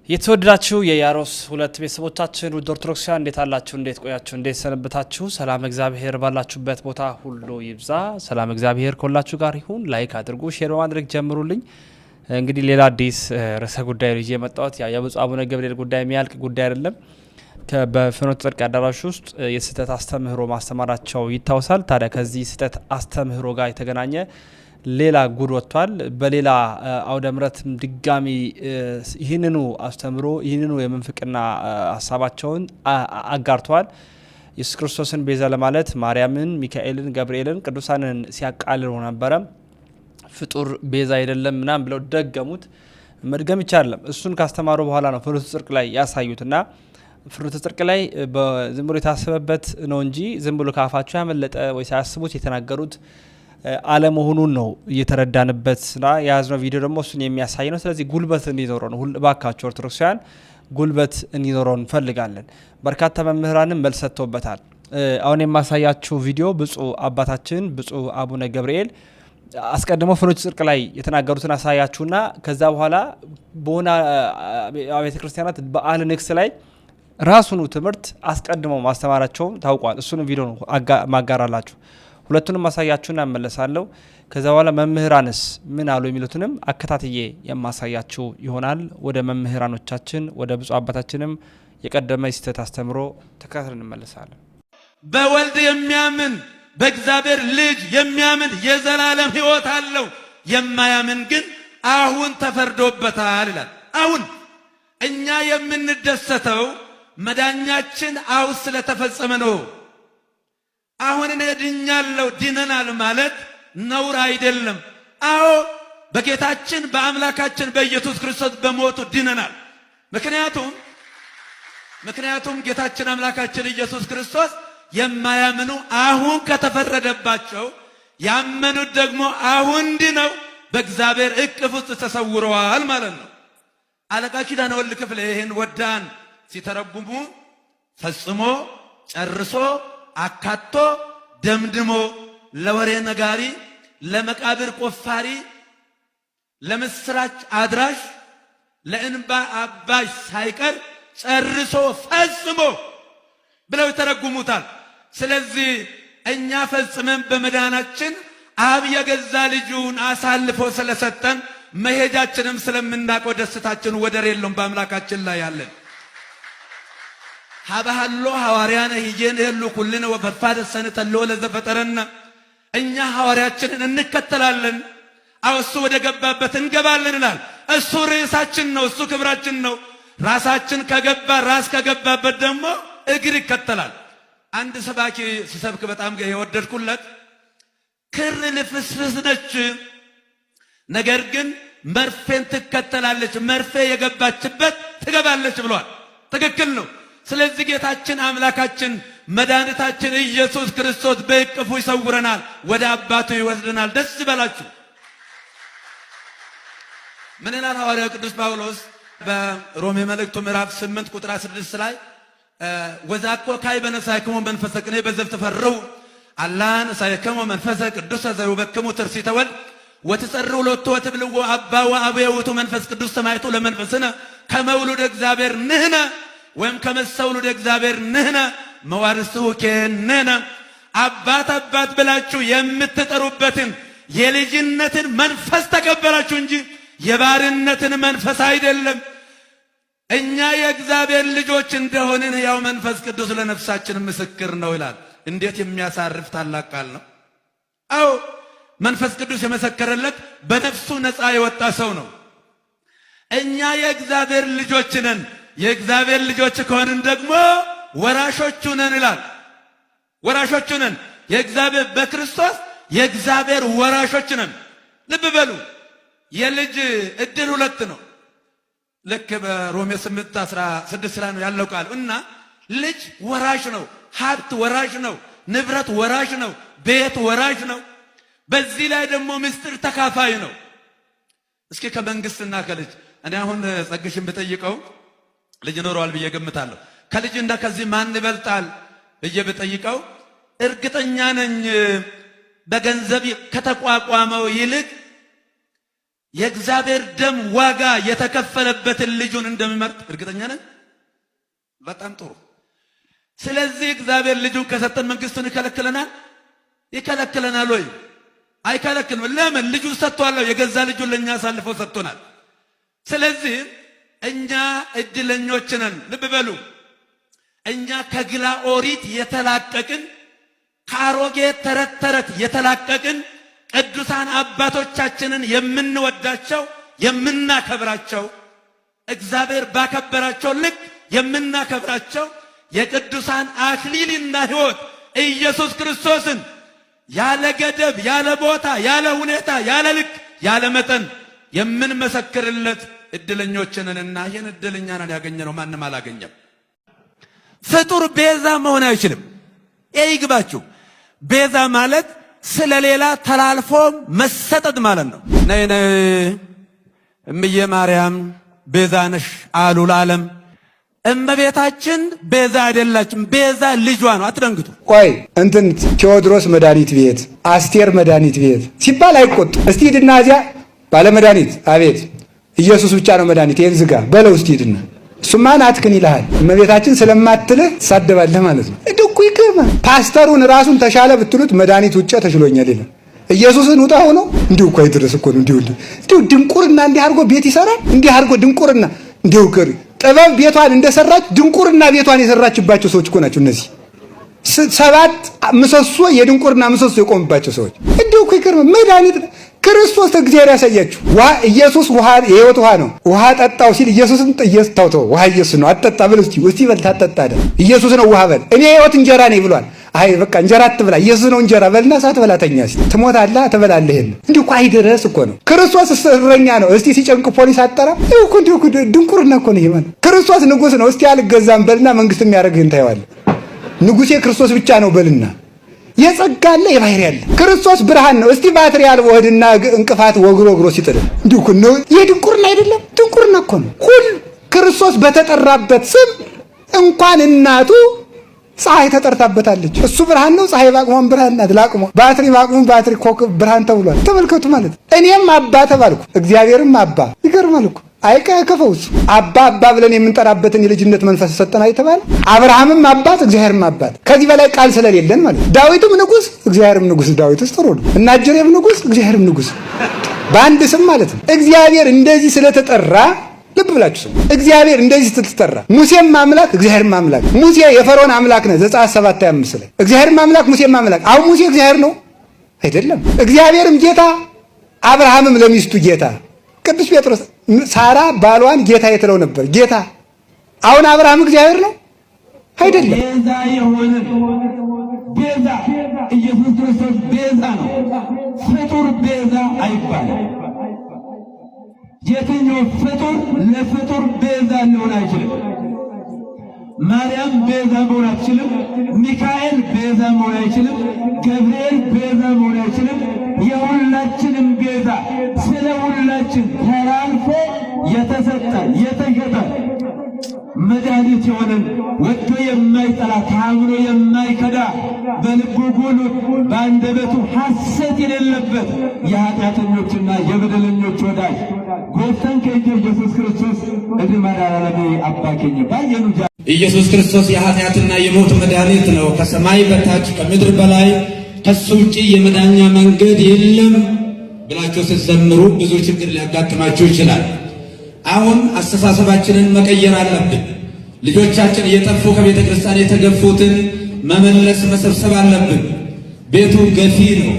የተወደዳችሁ የያሮስ ሁለት ቤተሰቦቻችን ውድ ኦርቶዶክሳውያን እንዴት አላችሁ? እንዴት ቆያችሁ? እንዴት ሰነበታችሁ? ሰላም እግዚአብሔር ባላችሁበት ቦታ ሁሉ ይብዛ። ሰላም እግዚአብሔር ከሁላችሁ ጋር ይሁን። ላይክ አድርጉ፣ ሼር በማድረግ ጀምሩልኝ። እንግዲህ ሌላ አዲስ ርዕሰ ጉዳይ ይዤ የመጣሁት የብፁዕ አቡነ ገብርኤል ጉዳይ የሚያልቅ ጉዳይ አይደለም። በፍኖተ ጽድቅ አዳራሽ ውስጥ የስህተት አስተምህሮ ማስተማራቸው ይታወሳል። ታዲያ ከዚህ ስህተት አስተምህሮ ጋር የተገናኘ ሌላ ጉድ ወጥቷል። በሌላ አውደ ምሕረት ድጋሚ ይህንኑ አስተምሮ ይህንኑ የምንፍቅና ሀሳባቸውን አጋርተዋል። ኢየሱስ ክርስቶስን ቤዛ ለማለት ማርያምን፣ ሚካኤልን፣ ገብርኤልን ቅዱሳንን ሲያቃልሉ ነበረ። ፍጡር ቤዛ አይደለም ምናምን ብለው ደገሙት። መድገም ይቻላል። እሱን ካስተማሩ በኋላ ነው ፍኖተ ጽድቅ ላይ ያሳዩትና ፍኖተ ጽድቅ ላይ ዝም ብሎ የታሰበበት ነው እንጂ ዝም ብሎ ካፋቸው ያመለጠ ወይ ሳያስቡት የተናገሩት አለመሆኑን ነው እየተረዳንበትና የያዝነው ቪዲዮ ደግሞ እሱን የሚያሳይ ነው። ስለዚህ ጉልበት እንዲኖረው ነው። ባካችሁ ኦርቶዶክሳውያን ጉልበት እንዲኖረው እንፈልጋለን። በርካታ መምህራንም መልስ ሰጥተውበታል። አሁን የማሳያችሁ ቪዲዮ ብፁዕ አባታችን ብፁዕ አቡነ ገብርኤል አስቀድሞ ፍኖተ ጽድቅ ላይ የተናገሩትን አሳያችሁና ከዛ በኋላ በሆነ አብያተ ክርስቲያናት በዓለ ንግሥ ላይ ራሱኑ ትምህርት አስቀድመው ማስተማራቸው ታውቋል። እሱንም ቪዲዮ ነው ማጋራላችሁ። ሁለቱንም ማሳያችሁና እመለሳለሁ። ከዛ በኋላ መምህራንስ ምን አሉ የሚሉትንም አከታትዬ የማሳያችሁ ይሆናል። ወደ መምህራኖቻችን ወደ ብፁዕ አባታችንም የቀደመ ስህተት አስተምሮ ተከታትለን እንመለሳለን። በወልድ የሚያምን በእግዚአብሔር ልጅ የሚያምን የዘላለም ሕይወት አለው፣ የማያምን ግን አሁን ተፈርዶበታል ይላል። አሁን እኛ የምንደሰተው መዳኛችን አሁን ስለተፈጸመ ነው። አሁን እኔ ድኛለሁ ድነናል ማለት ነውር አይደለም። አዎ በጌታችን በአምላካችን በኢየሱስ ክርስቶስ በሞቱ ድነናል። ምክንያቱም ጌታችን አምላካችን ኢየሱስ ክርስቶስ የማያምኑ አሁን ከተፈረደባቸው ያመኑት ደግሞ አሁን ድነው በእግዚአብሔር እቅፍ ውስጥ ተሰውረዋል ማለት ነው። አለቃ ኪዳነ ወልድ ክፍሌ ይህን ወዳን ሲተረጉሙ ፈጽሞ ጨርሶ አካቶ ደምድሞ ለወሬ ነጋሪ፣ ለመቃብር ቆፋሪ፣ ለምስራች አድራሽ፣ ለእንባ አባሽ ሳይቀር ጨርሶ ፈጽሞ ብለው ይተረጉሙታል። ስለዚህ እኛ ፈጽመን በመዳናችን አብ የገዛ ልጁን አሳልፎ ስለሰጠን መሄጃችንም ስለምናውቀው ደስታችን ወደር የለውም በአምላካችን ላይ ያለን ሀባሃሎ ሐዋርያነ ሂጄን የሉ ኩልን ወፈፋደ ሰነተሎ ለዘፈጠረና እኛ ሐዋርያችንን እንከተላለን። እሱ ወደ ገባበት እንገባለን ይላል። እሱ ርዕሳችን ነው፣ እሱ ክብራችን ነው። ራሳችን ከገባ ራስ ከገባበት ደግሞ እግር ይከተላል። አንድ ሰባኪ ሲሰብክ በጣም የወደድኩለት ክር ልፍስፍስ ነች፣ ነገር ግን መርፌን ትከተላለች፣ መርፌ የገባችበት ትገባለች ብሏል። ትክክል ነው። ስለዚህ ጌታችን አምላካችን መድኃኒታችን ኢየሱስ ክርስቶስ በእቅፉ ይሰውረናል፣ ወደ አባቱ ይወስደናል። ደስ ይበላችሁ። ምን ይላል ሐዋርያው ቅዱስ ጳውሎስ በሮሜ መልእክቱ ምዕራፍ 8 ቁጥር 6 ላይ ወዛኮ ካዕበ ነሣእክሙ መንፈሰ ቅኔ በዘብ ትፈርሁ አላ ነሣእክሙ መንፈሰ ቅዱስ ዘውበክሙ ትርሲተ ወልድ ወትጸርሑ ሎቱ ወትብልዎ አባ ወአቡየ ውእቱ መንፈስ ቅዱስ ሰማዕቱ ለመንፈስነ ከመ ውሉደ እግዚአብሔር ንሕነ ወይም ከመሰውሉደ እግዚአብሔር ንሕነ መዋርስሁ ኬነነ አባት ብላችሁ የምትጠሩበትን የልጅነትን መንፈስ ተቀበላችሁ እንጂ የባርነትን መንፈስ አይደለም። እኛ የእግዚአብሔር ልጆች እንደሆንን ያው መንፈስ ቅዱስ ለነፍሳችን ምስክር ነው ይላል። እንዴት የሚያሳርፍ ታላቅ ቃል ነው! አዎ መንፈስ ቅዱስ የመሰከረለት በነፍሱ ነፃ የወጣ ሰው ነው። እኛ የእግዚአብሔር ልጆች ነን። የእግዚአብሔር ልጆች ከሆንን ደግሞ ወራሾቹ ነን ይላል። ወራሾቹ ነን። የእግዚአብሔር በክርስቶስ የእግዚአብሔር ወራሾች ነን። ልብ በሉ። የልጅ እድል ሁለት ነው። ልክ በሮሜ 8:16 ላይ ነው ያለው ቃል እና ልጅ ወራሽ ነው፣ ሀብት ወራሽ ነው፣ ንብረት ወራሽ ነው፣ ቤት ወራሽ ነው። በዚህ ላይ ደግሞ ምስጢር ተካፋይ ነው። እስኪ ከመንግስትና ከልጅ እኔ አሁን ጸግሽን ብጠይቀው ልጅ ኖረዋል ብዬ ገምታለሁ። ከልጅና ከዚህ ማን ይበልጣል ብዬ ብጠይቀው እርግጠኛ ነኝ በገንዘብ ከተቋቋመው ይልቅ የእግዚአብሔር ደም ዋጋ የተከፈለበትን ልጁን እንደሚመርጥ እርግጠኛ ነን። በጣም ጥሩ። ስለዚህ እግዚአብሔር ልጁን ከሰጠን መንግስቱን ይከለክለናል? ይከለክለናል ወይ? አይከለክልም። ለምን? ልጁን ሰጥቷል። የገዛ ልጁን ለኛ አሳልፎ ሰጥቶናል። ስለዚህ እኛ እድለኞች ነን። ልብ በሉ። እኛ ከግላ ኦሪት የተላቀቅን፣ ከአሮጌ ተረት ተረት የተላቀቅን፣ ቅዱሳን አባቶቻችንን የምንወዳቸው የምናከብራቸው፣ እግዚአብሔር ባከበራቸው ልክ የምናከብራቸው የቅዱሳን አክሊልና ሕይወት ኢየሱስ ክርስቶስን ያለ ገደብ፣ ያለ ቦታ፣ ያለ ሁኔታ፣ ያለ ልክ፣ ያለ መጠን የምንመሰክርለት እድለኞችንና ይህን እድለኛ ነን ያገኘነው ማንም አላገኘም። ፍጡር ቤዛ መሆን አይችልም። ይግባችሁ። ቤዛ ማለት ስለሌላ ተላልፎ መሰጠት ማለት ነው። ነይ ነይ እምዬ ማርያም ቤዛ ነሽ አሉ ለዓለም። እመቤታችን ቤዛ አይደላችም። ቤዛ ልጇ ነው። አትደንግጡ። ቆይ እንትን ቴዎድሮስ መድኃኒት ቤት፣ አስቴር መድኃኒት ቤት ሲባል አይቆጡ። እስቲ ሂድና እዚያ ባለ መድኃኒት አቤት ኢየሱስ ብቻ ነው መድኃኒት ይሄን ዝጋ በለው እስቲ ሂድና። እሱማ ናትክን ይልሃል። እመቤታችን ስለማትልህ ትሳደባለህ ማለት ነው። እድኩ ይገርማል። ፓስተሩን ራሱን ተሻለ ብትሉት መድኃኒት ውጭ ተሽሎኛል ይላል። ኢየሱስን ውጣ ሆኖ እንዲሁ እኮ ይድረስ እኮ ነው። እንዲሁ ድንቁርና እንዲህ አድርጎ ቤት ይሰራል። እንዲህ አድርጎ ድንቁርና እንዲሁ ከሪ ጥበብ ቤቷን እንደሰራች ድንቁርና ቤቷን የሰራችባቸው ሰዎች እኮ ናቸው እነዚህ። 7 ምሰሶ የድንቁርና ምሰሶ የቆምባቸው ሰዎች እንዲሁ እኮ ይገርማል። መድኃኒት ክርስቶስ እግዚአብሔር ያሳያችሁ። ኢየሱስ ውሃ የሕይወት ውሃ ነው። ውሃ ጠጣው ሲል ኢየሱስን ተው ውሃ ኢየሱስ ነው አጠጣ በል እስቲ በል ታጠጣ አይደል ኢየሱስ ነው ውሃ በል። እኔ የሕይወት እንጀራ ነኝ ብሏል። አይ በቃ እንጀራ አትብላ ኢየሱስ ነው እንጀራ በልና ሳትበላ ተኛ እስቲ ትሞታለህ ትበላለህ። እንዲሁ እኮ አይደረስ እኮ ነው። ክርስቶስ እረኛ ነው። እስቲ ሲጨንቅ ፖሊስ አጠራ እንዲሁ እኮ ድንቁርና እኮ ነው። ይሄ ክርስቶስ ንጉሥ ነው። እስቲ አልገዛም በልና መንግስት የሚያደርግህን ታየዋለህ። ንጉሴ ክርስቶስ ብቻ ነው በልና የጸጋለ የባህር ያለ ክርስቶስ ብርሃን ነው። እስቲ ባትሪ ያልቦ ሆድና እንቅፋት ወግሮ ሲጥል እንዲሁ እኮ ነው። የድንቁርና አይደለም ድንቁርና እኮ ነው። ሁሉ ክርስቶስ በተጠራበት ስም እንኳን እናቱ ፀሐይ ተጠርታበታለች። እሱ ብርሃን ነው። ፀሐይ ባቅሞን ብርሃን ናት። ላቅሞ ባትሪ ባቅሞ ባትሪ ኮከብ ብርሃን ተብሏል። ተመልከቱ ማለት እኔም አባ ተባልኩ እግዚአብሔርም አባ። ይገርማል እኮ አይከፈውስ አባ ብለን የምንጠራበትን የልጅነት መንፈስ ሰጠና የተባለ አብርሃምም አባት እግዚአብሔርም አባት። ከዚህ በላይ ቃል ስለሌለን ማለት ዳዊትም ንጉስ እግዚአብሔርም ንጉስ። ዳዊትስ ጥሩ ነው። እና ጀሬም ንጉስ እግዚአብሔርም ንጉስ በአንድ ስም ማለት ነው። እግዚአብሔር እንደዚህ ስለተጠራ ልብ ብላችሁ ስሙ። እግዚአብሔር እንደዚህ ስለተጠራ ሙሴም አምላክ እግዚአብሔርም አምላክ። ሙሴ የፈርዖን አምላክ ነው ዘጸአት 7:25 ላይ እግዚአብሔርም አምላክ ሙሴም አምላክ። አሁን ሙሴ እግዚአብሔር ነው አይደለም። እግዚአብሔርም ጌታ አብርሃምም ለሚስቱ ጌታ። ቅዱስ ጴጥሮስ ሳራ ባሏን ጌታ የትለው ነበር ጌታ። አሁን አብርሃም እግዚአብሔር ነው አይደለም። ቤዛ የሆነ ቤዛ ኢየሱስ ክርስቶስ ቤዛ ነው። ፍጡር ቤዛ አይባልም። የትኛው ፍጡር ለፍጡር ቤዛ ሊሆን አይችልም። ማርያም ቤዛ መሆን አትችልም። ሚካኤል ቤዛ መሆን አይችልም። ገብርኤል ቤዛ መሆን አይችልም። የሁላችንም ቤዛ ስለ ሁላችን ተላልፎ የተሰጠ የተሸጠ መድኃኒት የሆነን ወዶ የማይጠላ ታምኖ የማይከዳ በልቡ ጉሉት በአንደበቱ ሐሰት የሌለበት የኃጢአተኞችና የበደለኞች ወዳጅ ጎፍተን ከእጀ ኢየሱስ ክርስቶስ እድል ማዳላለሜ አባኬኝ ባየኑ ኢየሱስ ክርስቶስ የኃጢአትና የሞት መድኃኒት ነው። ከሰማይ በታች ከምድር በላይ ከሱ ውጪ የመዳኛ መንገድ የለም ብላችሁ ስትዘምሩ ብዙ ችግር ሊያጋጥማችሁ ይችላል። አሁን አስተሳሰባችንን መቀየር አለብን። ልጆቻችን እየጠፉ ከቤተ ክርስቲያን የተገፉትን መመለስ መሰብሰብ አለብን። ቤቱ ገፊ ነው።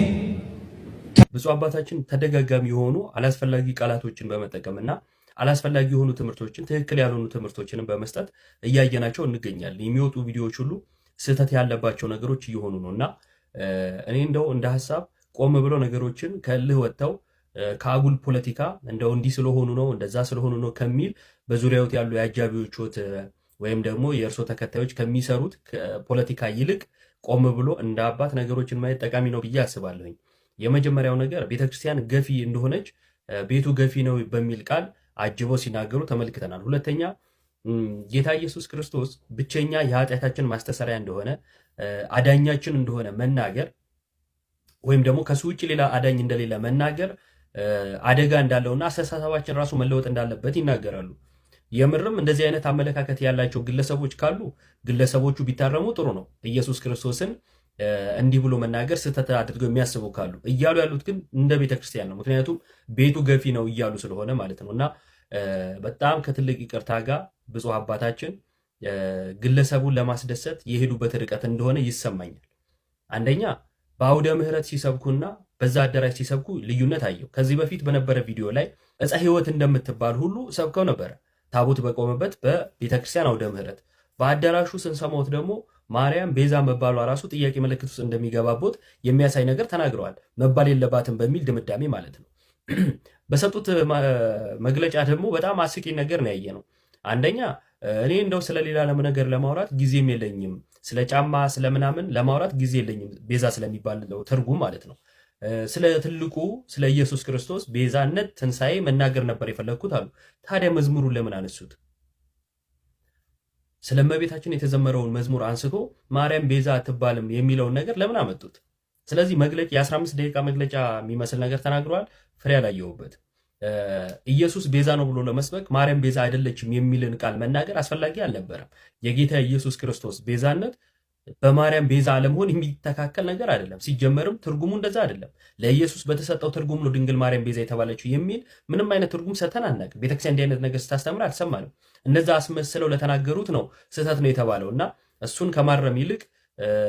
ብፁዕ አባታችን ተደጋጋሚ የሆኑ አላስፈላጊ ቃላቶችን በመጠቀምና አላስፈላጊ የሆኑ ትምህርቶችን ትክክል ያልሆኑ ትምህርቶችን በመስጠት እያየናቸው እንገኛለን። የሚወጡ ቪዲዮዎች ሁሉ ስህተት ያለባቸው ነገሮች እየሆኑ ነውና እኔ እንደው እንደ ሐሳብ ቆም ብሎ ነገሮችን ከልህ ወጥተው ከአጉል ፖለቲካ እንደው እንዲህ ስለሆኑ ነው እንደዛ ስለሆኑ ነው ከሚል በዙሪያው ያሉ የአጃቢዎችት ወይም ደግሞ የእርሶ ተከታዮች ከሚሰሩት ፖለቲካ ይልቅ ቆም ብሎ እንደ አባት ነገሮችን ማየት ጠቃሚ ነው ብዬ አስባለሁኝ። የመጀመሪያው ነገር ቤተክርስቲያን ገፊ እንደሆነች ቤቱ ገፊ ነው በሚል ቃል አጅበው ሲናገሩ ተመልክተናል። ሁለተኛ ጌታ ኢየሱስ ክርስቶስ ብቸኛ የኃጢአታችን ማስተሰሪያ እንደሆነ አዳኛችን እንደሆነ መናገር ወይም ደግሞ ከሱ ውጭ ሌላ አዳኝ እንደሌለ መናገር አደጋ እንዳለውና አስተሳሰባችን ራሱ መለወጥ እንዳለበት ይናገራሉ። የምርም እንደዚህ አይነት አመለካከት ያላቸው ግለሰቦች ካሉ ግለሰቦቹ ቢታረሙ ጥሩ ነው። ኢየሱስ ክርስቶስን እንዲህ ብሎ መናገር ስህተት አድርገው የሚያስቡ ካሉ እያሉ ያሉት ግን እንደ ቤተክርስቲያን ነው። ምክንያቱም ቤቱ ገፊ ነው እያሉ ስለሆነ ማለት ነው። እና በጣም ከትልቅ ይቅርታ ጋር ብፁዕ አባታችን ግለሰቡን ለማስደሰት የሄዱበት ርቀት እንደሆነ ይሰማኛል። አንደኛ በአውደ ምሕረት ሲሰብኩና በዛ አዳራሽ ሲሰብኩ ልዩነት አየው። ከዚህ በፊት በነበረ ቪዲዮ ላይ ዕፀ ሕይወት እንደምትባል ሁሉ ሰብከው ነበረ፣ ታቦት በቆመበት በቤተክርስቲያን አውደ ምሕረት። በአዳራሹ ስንሰማዎት ደግሞ ማርያም ቤዛ መባሏ ራሱ ጥያቄ ምልክት ውስጥ እንደሚገባቦት የሚያሳይ ነገር ተናግረዋል። መባል የለባትም በሚል ድምዳሜ ማለት ነው። በሰጡት መግለጫ ደግሞ በጣም አስቂኝ ነገር ነው ያየ ነው። አንደኛ እኔ እንደው ስለሌላ ነገር ለማውራት ጊዜም የለኝም፣ ስለ ጫማ ስለምናምን ለማውራት ጊዜ የለኝም፣ ቤዛ ስለሚባለው ትርጉም ማለት ነው። ስለ ትልቁ ስለ ኢየሱስ ክርስቶስ ቤዛነት ትንሣኤ መናገር ነበር የፈለግኩት አሉ። ታዲያ መዝሙሩን ለምን አነሱት? ስለ እመቤታችን የተዘመረውን መዝሙር አንስቶ ማርያም ቤዛ አትባልም የሚለውን ነገር ለምን አመጡት? ስለዚህ መግለጫ የ15 ደቂቃ መግለጫ የሚመስል ነገር ተናግረዋል። ፍሬ አላየሁበት። ኢየሱስ ቤዛ ነው ብሎ ለመስበክ ማርያም ቤዛ አይደለችም የሚልን ቃል መናገር አስፈላጊ አልነበረም። የጌታ ኢየሱስ ክርስቶስ ቤዛነት በማርያም ቤዛ አለመሆን የሚተካከል ነገር አይደለም። ሲጀመርም ትርጉሙ እንደዛ አይደለም። ለኢየሱስ በተሰጠው ትርጉም ነው ድንግል ማርያም ቤዛ የተባለችው የሚል ምንም አይነት ትርጉም ሰተን አናውቅም። ቤተክርስቲያን እንዲህ አይነት ነገር ስታስተምር አልሰማንም። እነዛ አስመስለው ለተናገሩት ነው ስህተት ነው የተባለው እና እሱን ከማረም ይልቅ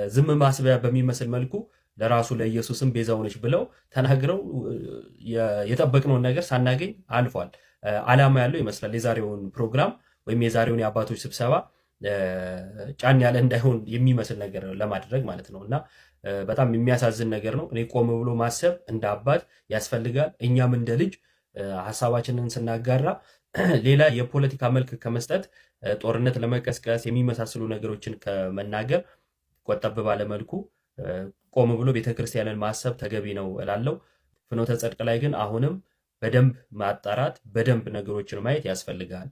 ዝም ማስበያ በሚመስል መልኩ ለራሱ ለኢየሱስም ቤዛ ሆነች ብለው ተናግረው የጠበቅነውን ነገር ሳናገኝ አልፏል። ዓላማ ያለው ይመስላል የዛሬውን ፕሮግራም ወይም የዛሬውን የአባቶች ስብሰባ ጫን ያለ እንዳይሆን የሚመስል ነገር ለማድረግ ማለት ነው እና በጣም የሚያሳዝን ነገር ነው። እኔ ቆም ብሎ ማሰብ እንደ አባት ያስፈልጋል። እኛም እንደ ልጅ ሀሳባችንን ስናጋራ ሌላ የፖለቲካ መልክ ከመስጠት ጦርነት ለመቀስቀስ የሚመሳሰሉ ነገሮችን ከመናገር ቆጠብ ባለ መልኩ ቆም ብሎ ቤተክርስቲያንን ማሰብ ተገቢ ነው እላለሁ። ፍኖተ ጽድቅ ላይ ግን አሁንም በደንብ ማጣራት በደንብ ነገሮችን ማየት ያስፈልጋል።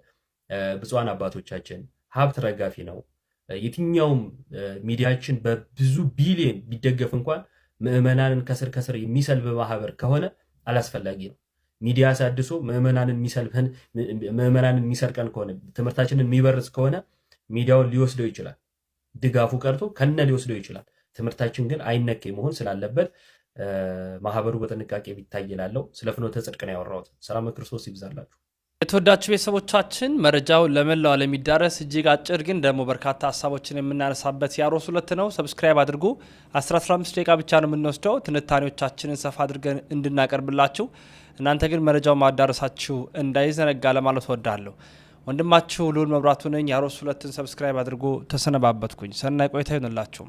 ብፁዓን አባቶቻችን ሀብት ረጋፊ ነው። የትኛውም ሚዲያችን በብዙ ቢሊዮን ቢደገፍ እንኳን ምዕመናንን ከስር ከስር የሚሰልብ ማህበር ከሆነ አላስፈላጊ ነው። ሚዲያ አሳድሶ ምዕመናንን የሚሰርቀን ከሆነ ትምህርታችንን የሚበርስ ከሆነ ሚዲያውን ሊወስደው ይችላል። ድጋፉ ቀርቶ ከነ ሊወስደው ይችላል። ትምህርታችን ግን አይነኬ መሆን ስላለበት ማህበሩ በጥንቃቄ ቢታይ እላለሁ። ስለ ፍኖተ ጽድቅ ነው ያወራሁት። ሰላም ክርስቶስ ይብዛላችሁ። የተወዳችሁ ቤተሰቦቻችን መረጃው ለመላው ዓለም የሚዳረስ እጅግ አጭር ግን ደግሞ በርካታ ሀሳቦችን የምናነሳበት ያሮስ 2 ነው። ሰብስክራይብ አድርጉ። 15 ደቂቃ ብቻ ነው የምንወስደው ትንታኔዎቻችንን ሰፋ አድርገን እንድናቀርብላችሁ። እናንተ ግን መረጃው ማዳረሳችሁ እንዳይዘነጋ ለማለት ወዳለሁ። ወንድማችሁ ልዑል መብራቱ ነኝ። ያሮስ 2ን ሰብስክራይብ አድርጉ። ተሰነባበትኩኝ። ሰናይ ቆይታ ይሁንላችሁ።